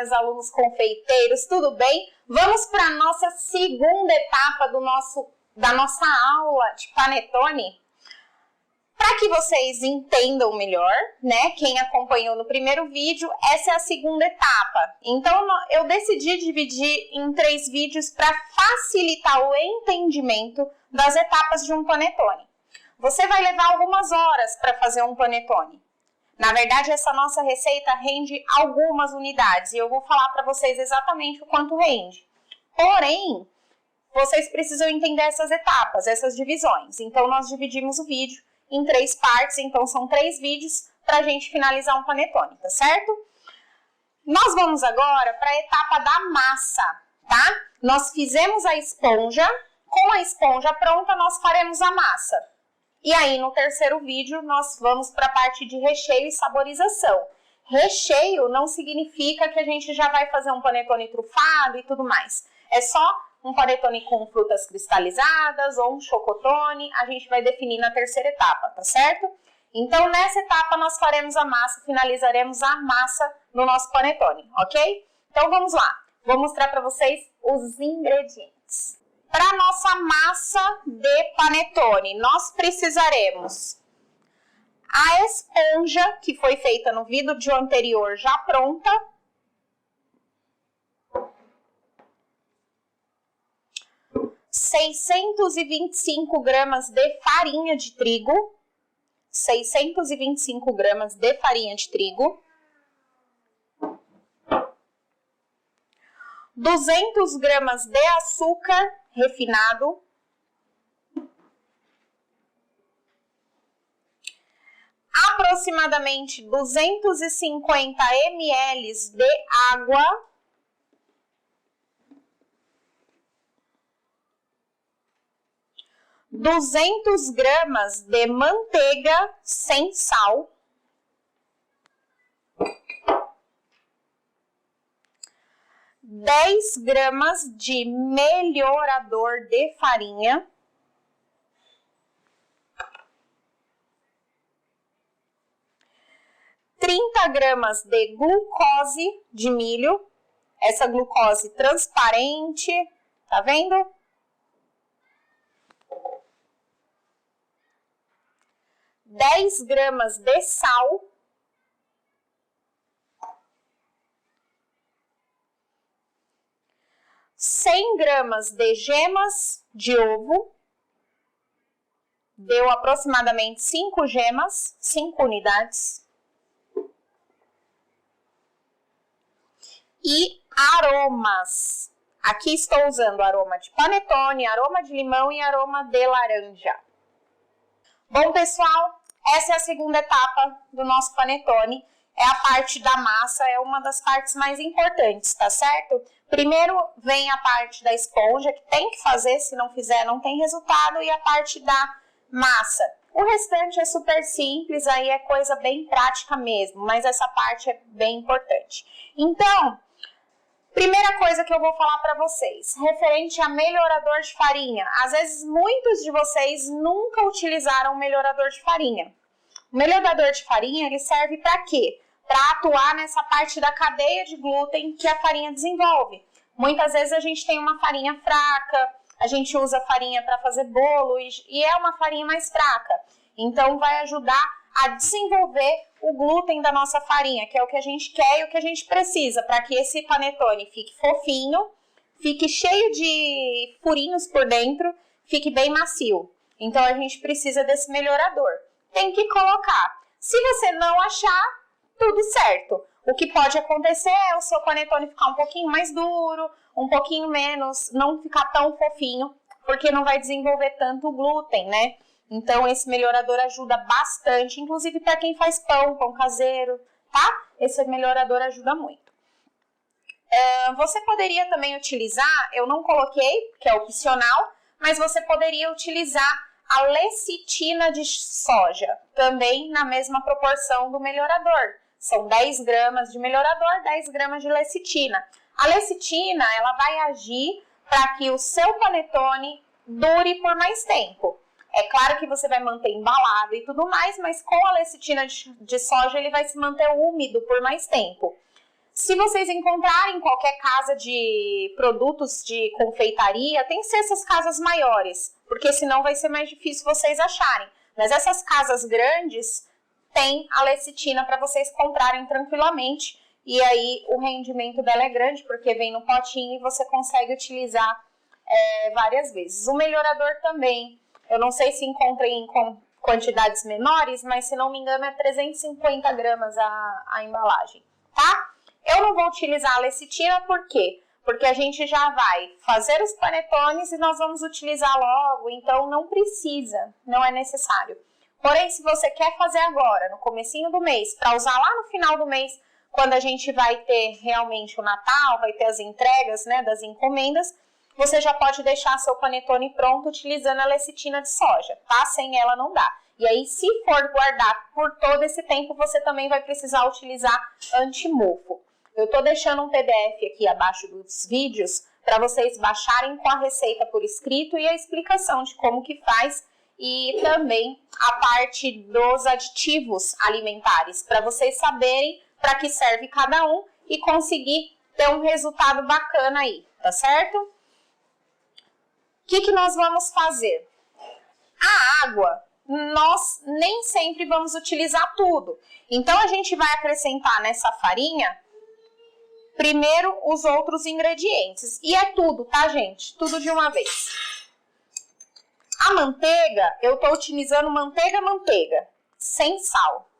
meus alunos confeiteiros, tudo bem? Vamos para a nossa segunda etapa da nossa aula de panetone. Para que vocês entendam melhor, né? Quem acompanhou no primeiro vídeo, essa é a segunda etapa. Então, eu decidi dividir em 3 vídeos para facilitar o entendimento das etapas de um panetone. Você vai levar algumas horas para fazer um panetone. Na verdade, essa nossa receita rende algumas unidades e eu vou falar para vocês exatamente o quanto rende. Porém, vocês precisam entender essas etapas, essas divisões. Então, nós dividimos o vídeo em 3 partes, então são 3 vídeos para a gente finalizar um panetone, tá certo? Nós vamos agora para a etapa da massa, tá? Nós fizemos a esponja, com a esponja pronta nós faremos a massa. E aí, no terceiro vídeo, nós vamos para a parte de recheio e saborização. Recheio não significa que a gente já vai fazer um panetone trufado e tudo mais. É só um panetone com frutas cristalizadas ou um chocotone. A gente vai definir na terceira etapa, tá certo? Então, nessa etapa, nós faremos a massa, finalizaremos a massa no nosso panetone, ok? Então, vamos lá. Vou mostrar para vocês os ingredientes. Para a nossa massa de panetone, nós precisaremos a esponja, que foi feita no vídeo anterior, já pronta. ,625 gramas de farinha de trigo. 625 gramas de farinha de trigo. 200 gramas de açúcar refinado, aproximadamente 250 ml de água, ,200 gramas de manteiga sem sal, 10 gramas de melhorador de farinha, 30 gramas de glucose de milho, essa glucose transparente, tá vendo? 10 gramas de sal, 100 gramas de gemas de ovo, deu aproximadamente 5 gemas, 5 unidades. E aromas. Aqui estou usando aroma de panetone, aroma de limão e aroma de laranja. Bom, pessoal, essa é a segunda etapa do nosso panetone. É a parte da massa, é uma das partes mais importantes, tá certo? Primeiro vem a parte da esponja, que tem que fazer, se não fizer não tem resultado, e a parte da massa. O restante é super simples, aí é coisa bem prática mesmo, mas essa parte é bem importante. Então, primeira coisa que eu vou falar para vocês, referente a melhorador de farinha. Às vezes, muitos de vocês nunca utilizaram um melhorador de farinha. O melhorador de farinha, ele serve para quê? Para atuar nessa parte da cadeia de glúten que a farinha desenvolve. Muitas vezes a gente tem uma farinha fraca, a gente usa farinha para fazer bolo e é uma farinha mais fraca. Então, vai ajudar a desenvolver o glúten da nossa farinha, que é o que a gente quer e o que a gente precisa, para que esse panetone fique fofinho, fique cheio de furinhos por dentro, fique bem macio. Então, a gente precisa desse melhorador. Tem que colocar. Se você não achar, tudo certo. O que pode acontecer é o seu panetone ficar um pouquinho mais duro, um pouquinho menos, não ficar tão fofinho, porque não vai desenvolver tanto o glúten, né? Então, esse melhorador ajuda bastante, inclusive para quem faz pão caseiro, tá? Esse melhorador ajuda muito. Você poderia também utilizar, eu não coloquei, que é opcional, mas você poderia utilizar a lecitina de soja, também na mesma proporção do melhorador. São 10 gramas de melhorador, 10 gramas de lecitina. A lecitina, ela vai agir para que o seu panetone dure por mais tempo. É claro que você vai manter embalado e tudo mais, mas com a lecitina de soja ele vai se manter úmido por mais tempo. Se vocês encontrarem qualquer casa de produtos de confeitaria, tem que ser essas casas maiores, porque senão vai ser mais difícil vocês acharem. Mas essas casas grandes tem a lecitina para vocês comprarem tranquilamente. E aí o rendimento dela é grande, porque vem no potinho e você consegue utilizar várias vezes. O melhorador também, eu não sei se encontra em quantidades menores, mas se não me engano é 350 gramas a embalagem, tá? Eu não vou utilizar a lecitina, por quê? Porque a gente já vai fazer os panetones e nós vamos utilizar logo, então não precisa, não é necessário. Porém, se você quer fazer agora, no comecinho do mês, para usar lá no final do mês, quando a gente vai ter realmente o Natal, vai ter as entregas, né, das encomendas, você já pode deixar seu panetone pronto utilizando a lecitina de soja, tá? Sem ela não dá. E aí, se for guardar por todo esse tempo, você também vai precisar utilizar antimofo. Eu tô deixando um PDF aqui abaixo dos vídeos para vocês baixarem com a receita por escrito e a explicação de como que faz e também a parte dos aditivos alimentares, para vocês saberem para que serve cada um e conseguir ter um resultado bacana aí, tá certo? O que nós vamos fazer? A água, nós nem sempre vamos utilizar tudo. Então, a gente vai acrescentar nessa farinha, primeiro, os outros ingredientes. E é tudo, tá, gente? Tudo de uma vez. A manteiga, eu tô utilizando manteiga, sem sal.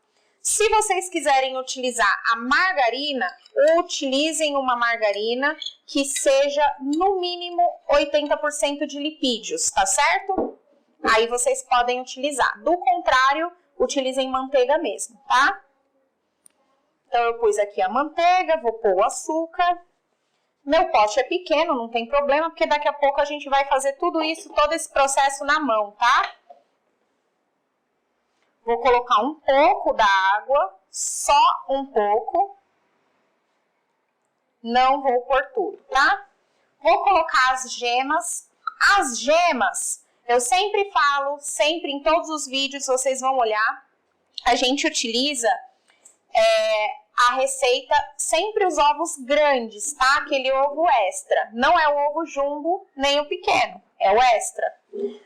Se vocês quiserem utilizar a margarina, utilizem uma margarina que seja no mínimo 80% de lipídios, tá certo? Aí vocês podem utilizar. Do contrário, utilizem manteiga mesmo, tá? Então eu pus aqui a manteiga, vou pôr o açúcar. Meu pote é pequeno, não tem problema, porque daqui a pouco a gente vai fazer tudo isso, todo esse processo na mão, tá? Vou colocar um pouco da água, só um pouco. Não vou pôr tudo, tá? Vou colocar as gemas. As gemas, eu sempre falo, sempre em todos os vídeos, vocês vão olhar, a gente utiliza a receita, sempre os ovos grandes, tá? Aquele ovo extra. Não é o ovo jumbo, nem o pequeno, é o extra.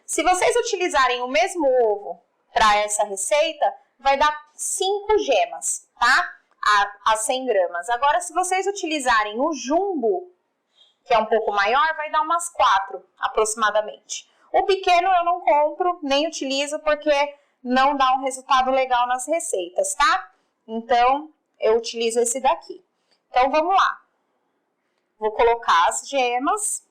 Se vocês utilizarem o mesmo ovo para essa receita, vai dar 5 gemas, tá? A 100 gramas. Agora, se vocês utilizarem o jumbo, que é um pouco maior, vai dar umas 4, aproximadamente. O pequeno eu não compro, nem utilizo, porque não dá um resultado legal nas receitas, tá? Então, eu utilizo esse daqui. Então, vamos lá. Vou colocar as gemas.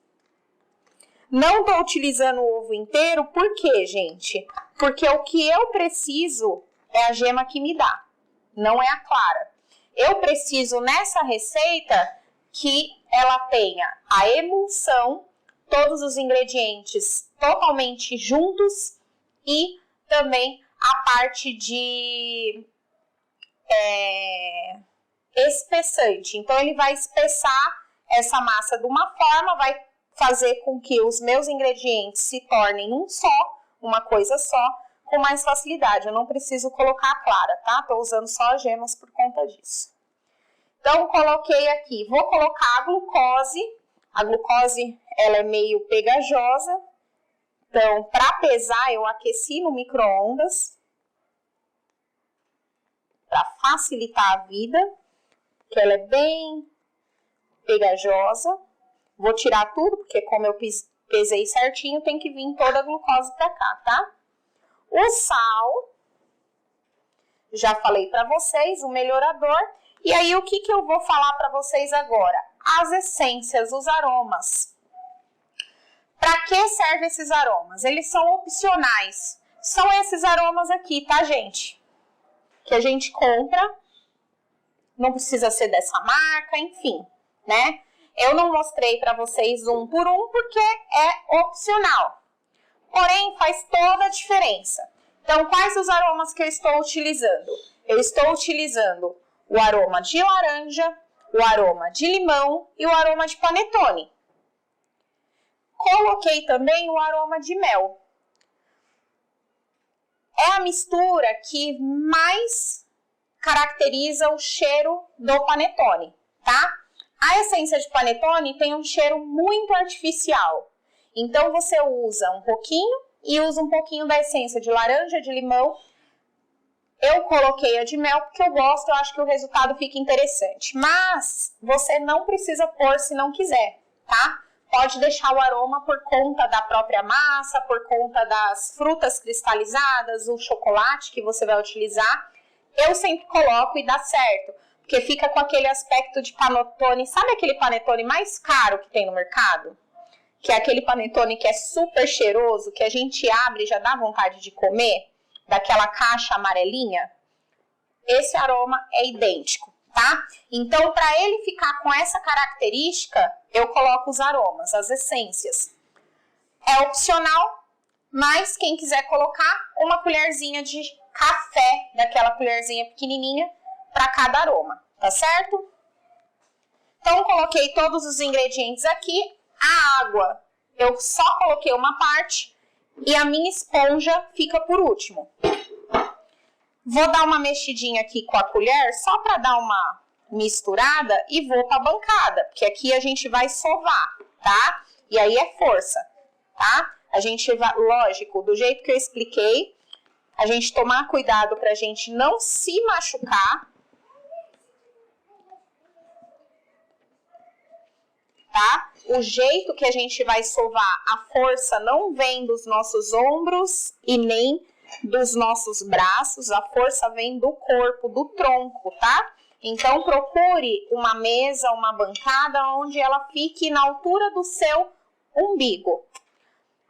Não tô utilizando o ovo inteiro, por quê, gente? Porque o que eu preciso é a gema que me dá, não é a clara. Eu preciso, nessa receita, que ela tenha a emulsão, todos os ingredientes totalmente juntos e também a parte de espessante. Então, ele vai espessar essa massa de uma forma, vai fazer com que os meus ingredientes se tornem um só, uma coisa só, com mais facilidade. Eu não preciso colocar a clara, tá? Tô usando só as gemas por conta disso. Então, coloquei aqui, vou colocar a glucose. A glucose, ela é meio pegajosa. Então, para pesar, eu aqueci no micro-ondas, para facilitar a vida, porque ela é bem pegajosa. Vou tirar tudo, porque como eu pesei certinho, tem que vir toda a glucose para cá, tá? O sal, já falei para vocês, o melhorador. E aí, o que eu vou falar para vocês agora? As essências, os aromas. Para que servem esses aromas? Eles são opcionais. São esses aromas aqui, tá, gente? Que a gente compra. Não precisa ser dessa marca, enfim, né? Eu não mostrei para vocês um por um porque é opcional. Porém, faz toda a diferença. Então, quais os aromas que eu estou utilizando? Eu estou utilizando o aroma de laranja, o aroma de limão e o aroma de panetone. Coloquei também o aroma de mel. É a mistura que mais caracteriza o cheiro do panetone, tá? A essência de panetone tem um cheiro muito artificial. Então, você usa um pouquinho e usa um pouquinho da essência de laranja, de limão. Eu coloquei a de mel porque eu gosto, eu acho que o resultado fica interessante. Mas você não precisa pôr se não quiser, tá? Pode deixar o aroma por conta da própria massa, por conta das frutas cristalizadas, o chocolate que você vai utilizar. Eu sempre coloco e dá certo, porque fica com aquele aspecto de panetone. Sabe aquele panetone mais caro que tem no mercado? Que é aquele panetone que é super cheiroso, que a gente abre e já dá vontade de comer, daquela caixa amarelinha. Esse aroma é idêntico, tá? Então, para ele ficar com essa característica, eu coloco os aromas, as essências. É opcional, mas quem quiser colocar, uma colherzinha de café, daquela colherzinha pequenininha, para cada aroma, tá certo? Então, coloquei todos os ingredientes aqui. A água, eu só coloquei uma parte e a minha esponja fica por último. Vou dar uma mexidinha aqui com a colher, só para dar uma misturada e vou para a bancada, porque aqui a gente vai sovar, tá? E aí é força, tá? A gente vai, lógico, do jeito que eu expliquei, a gente tomar cuidado para a gente não se machucar, tá? O jeito que a gente vai sovar, a força não vem dos nossos ombros e nem dos nossos braços, a força vem do corpo, do tronco, tá? Então, procure uma mesa, uma bancada onde ela fique na altura do seu umbigo.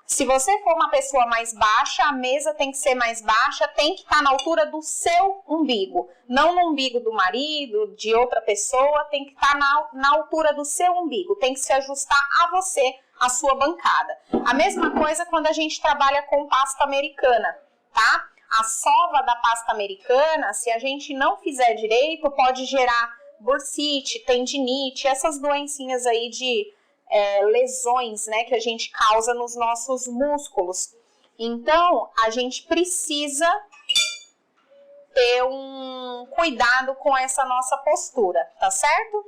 Se você for uma pessoa mais baixa, a mesa tem que ser mais baixa, tem que estar na altura do seu umbigo. Não no umbigo do marido, de outra pessoa, tem que estar na altura do seu umbigo. Tem que se ajustar a você, a sua bancada. A mesma coisa quando a gente trabalha com pasta americana, tá? A sova da pasta americana, se a gente não fizer direito, pode gerar bursite, tendinite, essas doencinhas aí de lesões, né, que a gente causa nos nossos músculos. Então, a gente precisa ter um cuidado com essa nossa postura, tá certo?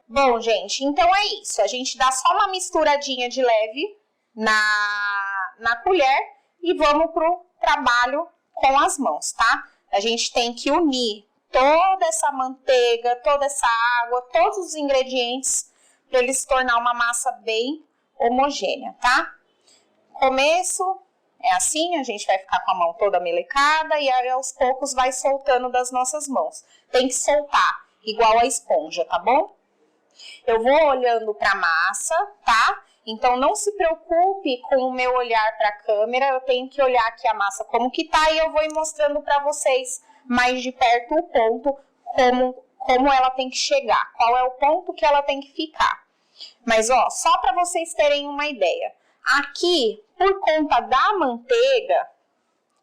Bom, gente, então é isso. A gente dá só uma misturadinha de leve na colher e vamos pro trabalho com as mãos, tá? A gente tem que unir toda essa manteiga, toda essa água, todos os ingredientes para ele se tornar uma massa bem homogênea, tá? Começo é assim, a gente vai ficar com a mão toda melecada e aí aos poucos vai soltando das nossas mãos. Tem que soltar, igual a esponja, tá bom? Eu vou olhando para a massa, tá? Então, não se preocupe com o meu olhar para a câmera, eu tenho que olhar aqui a massa como que tá e eu vou ir mostrando para vocês mais de perto o ponto, como ela tem que chegar, qual é o ponto que ela tem que ficar. Mas, ó, só para vocês terem uma ideia, aqui, por conta da manteiga,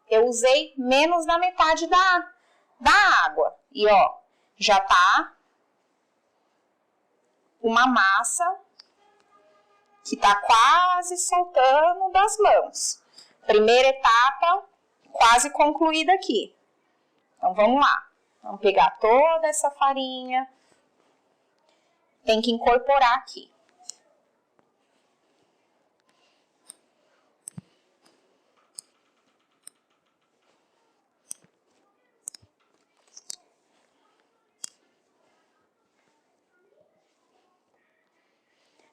eu usei menos da metade da água. E, ó, já tá uma massa que tá quase soltando das mãos. Primeira etapa quase concluída aqui. Então, vamos lá. Vamos pegar toda essa farinha. Tem que incorporar aqui.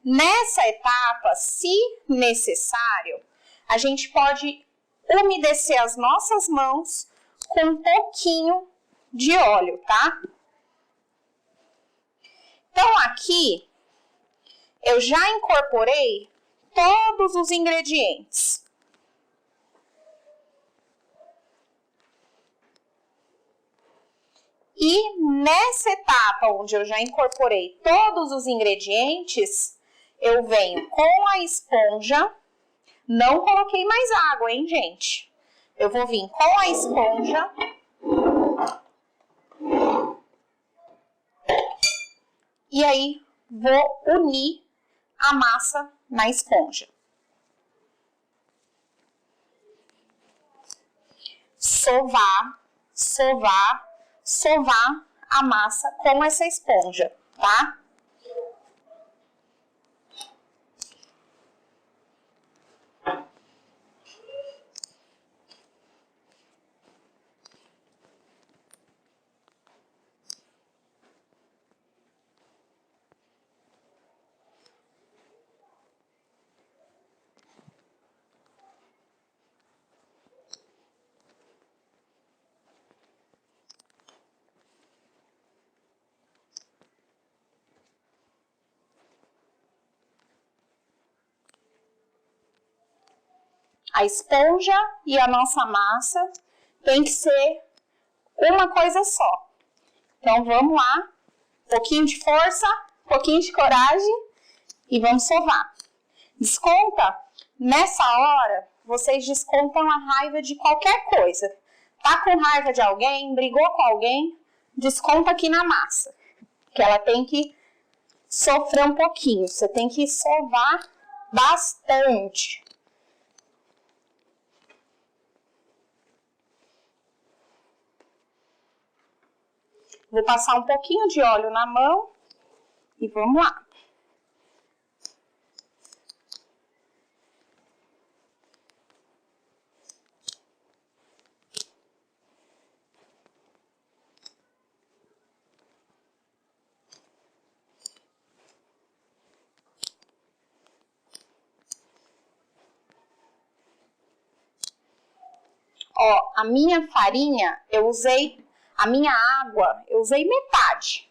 Nessa etapa, se necessário, a gente pode umedecer as nossas mãos com um pouquinho de óleo, tá? Então, aqui, eu já incorporei todos os ingredientes. E nessa etapa, onde eu já incorporei todos os ingredientes, eu venho com a esponja. Não coloquei mais água, hein, gente? Eu vou vir com a esponja. E aí, vou unir a massa na esponja. Sovar, sovar, sovar a massa com essa esponja, tá? A esponja e a nossa massa tem que ser uma coisa só. Então, vamos lá. Um pouquinho de força, um pouquinho de coragem e vamos sovar. Desconta. Nessa hora, vocês descontam a raiva de qualquer coisa. Tá com raiva de alguém, brigou com alguém, desconta aqui na massa. Que ela tem que sofrer um pouquinho. Você tem que sovar bastante. Vou passar um pouquinho de óleo na mão e vamos lá. Ó, a minha farinha, a minha água, eu usei metade.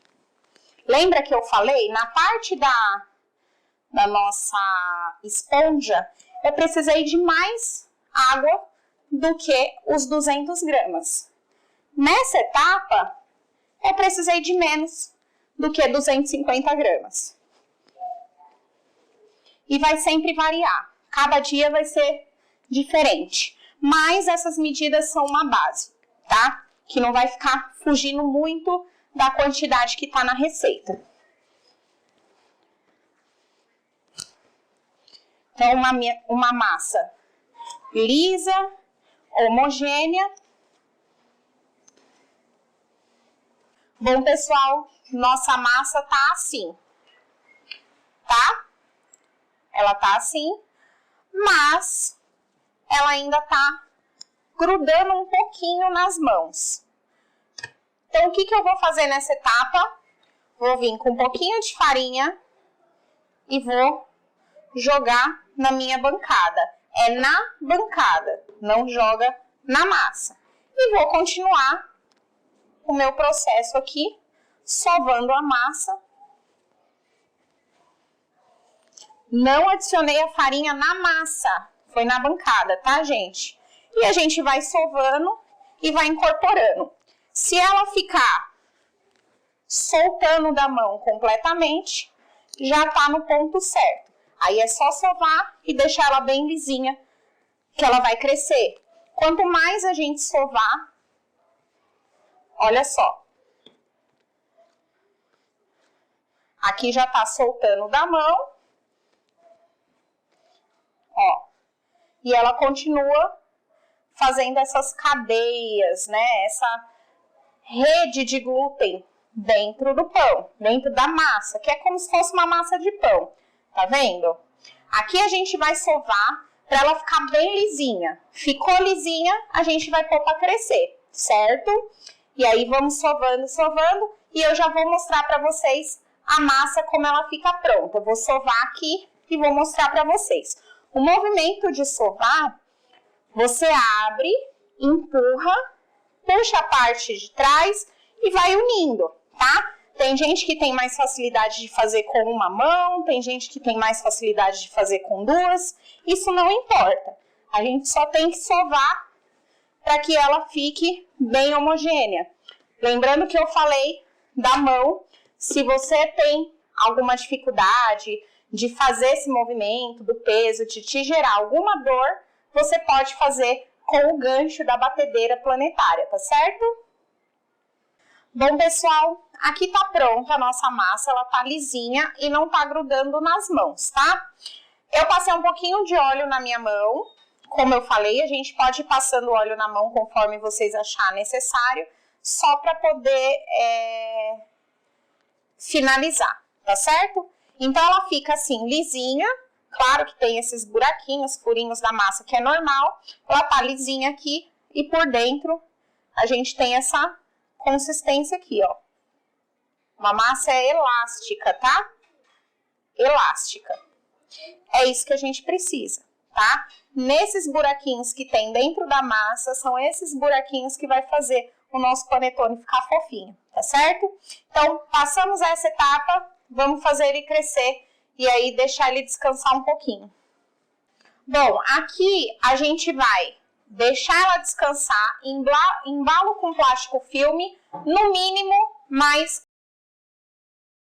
Lembra que eu falei? Na parte da nossa esponja, eu precisei de mais água do que os 200 gramas. Nessa etapa, eu precisei de menos do que 250 gramas. E vai sempre variar. Cada dia vai ser diferente. Mas essas medidas são uma base, tá? Que não vai ficar fugindo muito da quantidade que tá na receita. Então, uma massa lisa, homogênea. Bom, pessoal, nossa massa tá assim, tá? Ela tá assim, mas ela ainda tá grudando um pouquinho nas mãos. Então, o que eu vou fazer nessa etapa? Vou vir com um pouquinho de farinha e vou jogar na minha bancada. É na bancada, não joga na massa. E vou continuar o meu processo aqui, sovando a massa. Não adicionei a farinha na massa, foi na bancada, tá, gente? E a gente vai sovando e vai incorporando. Se ela ficar soltando da mão completamente, já tá no ponto certo. Aí é só sovar e deixar ela bem lisinha, que ela vai crescer. Quanto mais a gente sovar, olha só. Aqui já tá soltando da mão. Ó. E ela continua fazendo essas cadeias, né? Essa rede de glúten dentro do pão, dentro da massa, que é como se fosse uma massa de pão. Tá vendo? Aqui a gente vai sovar para ela ficar bem lisinha. Ficou lisinha, a gente vai pôr para crescer, certo? E aí vamos sovando, sovando, e eu já vou mostrar para vocês a massa como ela fica pronta. Eu vou sovar aqui e vou mostrar para vocês. O movimento de sovar, você abre, empurra, puxa a parte de trás e vai unindo, tá? Tem gente que tem mais facilidade de fazer com uma mão, tem gente que tem mais facilidade de fazer com duas. Isso não importa. A gente só tem que sovar para que ela fique bem homogênea. Lembrando que eu falei da mão, se você tem alguma dificuldade de fazer esse movimento do peso, de te gerar alguma dor, você pode fazer com o gancho da batedeira planetária, tá certo? Bom, pessoal, aqui tá pronta a nossa massa, ela tá lisinha e não tá grudando nas mãos, tá? Eu passei um pouquinho de óleo na minha mão, como eu falei, a gente pode ir passando óleo na mão conforme vocês acharem necessário, só para poder finalizar, tá certo? Então, ela fica assim, lisinha, claro que tem esses buraquinhos, furinhos da massa, que é normal, ela tá lisinha aqui e por dentro a gente tem essa consistência aqui, ó. Uma massa elástica, tá? Elástica. É isso que a gente precisa, tá? Nesses buraquinhos que tem dentro da massa, são esses buraquinhos que vai fazer o nosso panetone ficar fofinho, tá certo? Então, passamos essa etapa, vamos fazer ele crescer e aí deixar ele descansar um pouquinho. Bom, aqui a gente vai deixar ela descansar, embalo com plástico filme, no mínimo mais